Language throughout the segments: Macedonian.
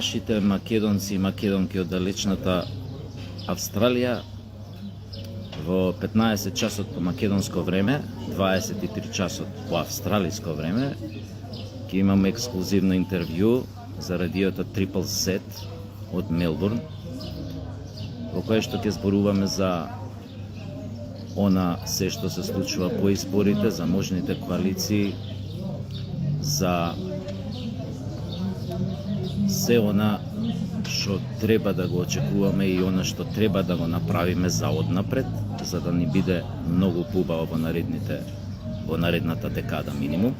нашите македонци и македонки од далечната Австралија во 15 часот по македонско време, 23 часот по австралиско време, ќе имаме ексклузивно интервју за радиото Triple Z од Мелбурн, во кое што ќе зборуваме за она се што се случува по изборите, за можните коалиции, за се она што треба да го очекуваме и она што треба да го направиме за однапред, за да ни биде многу поубаво во наредната декада минимум.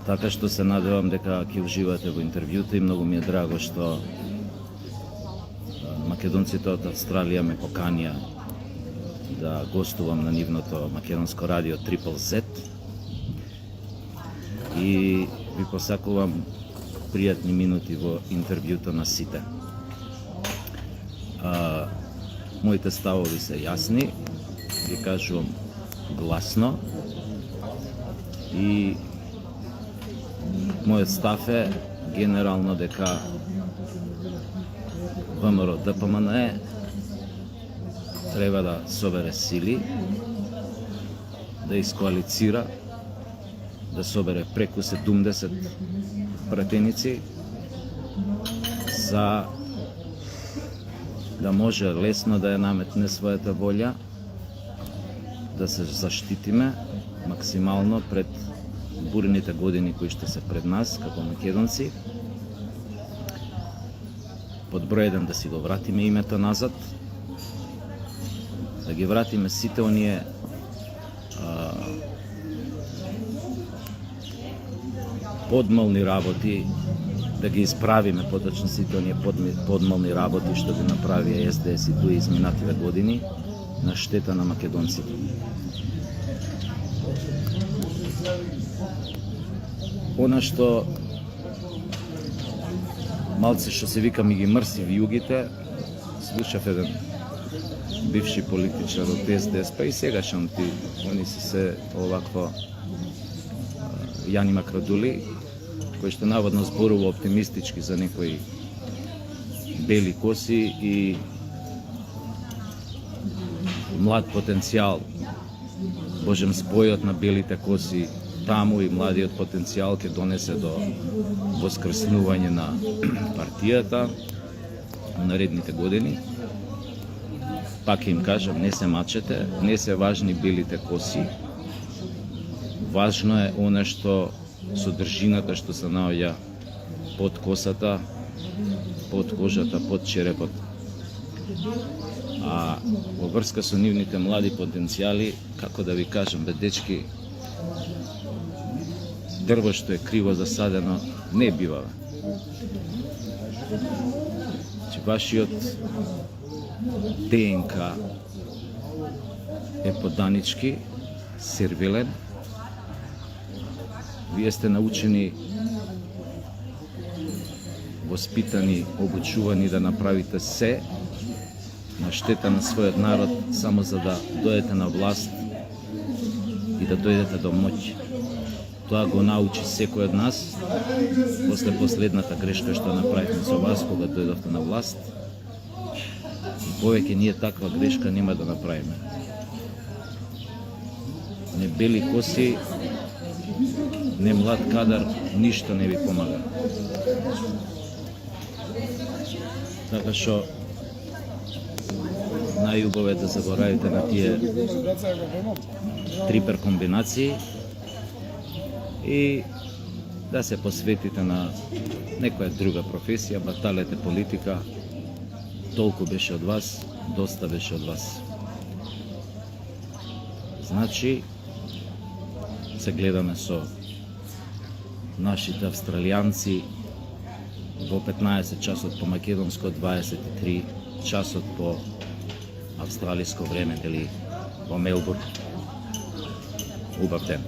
Така што се надевам дека ќе уживате во интервјуто и многу ми е драго што македонците од Австралија ме поканија да гостувам на нивното македонско радио Triple Z и ви посакувам пријатни минути во интервјуто на сите. Моите ставови се јасни, ги кажувам гласно и мојот став е генерално дека ВМРО ДПМН треба да собере сили, да искоалицира, да собере преку 70 пратеници за да може лесно да ја наметне својата волја, да се заштитиме максимално пред бурните години кои што се пред нас како македонци. Под број 1 да си го вратиме името назад, да ги вратиме сите оние подмолни работи, да ги исправиме поточно сите оние подмолни работи што ги направија СДС и ДУИ изминативе години на штета на македонците. Она што малце што се вика ми ги мрси виугите, слушав еден бивши политичар од СДС, па и сегашен они се овакво Јани Макрадули, кој што наводно зборува оптимистички за некои бели коси и млад потенцијал. Божем, спојот на белите коси таму и младиот потенцијал ќе донесе до воскреснување на партијата во наредните години. Пак им кажам, не се мачете, не се важни белите коси. Важно е оно што содржината што се наоѓа под косата, под кожата, под черепот. А во врска со нивните млади потенцијали, како да ви кажам, бе дечки, дрво што е криво засадено не бива. Вашиот ДНК е поданички, сервилен. Вие сте научени, воспитани, обучувани да направите се на штета на својот народ само за да дојдете на власт и да дојдете до моќ. Тоа го научи секој од нас после последната грешка што направивме со вас кога дојдовте на власт. Повеќе ние таква грешка нема да направиме. Не бели коси, не млад кадар, ништо не ви помага. Така што најубаво е да заборавите на тие трипер комбинации и да се посветите на некоја друга професија, баталете политика. Толку беше од вас, доста беше од вас. Значи, се гледаме со нашите австралијанци во 15 часот по македонско, 23 часот по австралиско време, дали во Мелбурн. Убав ден.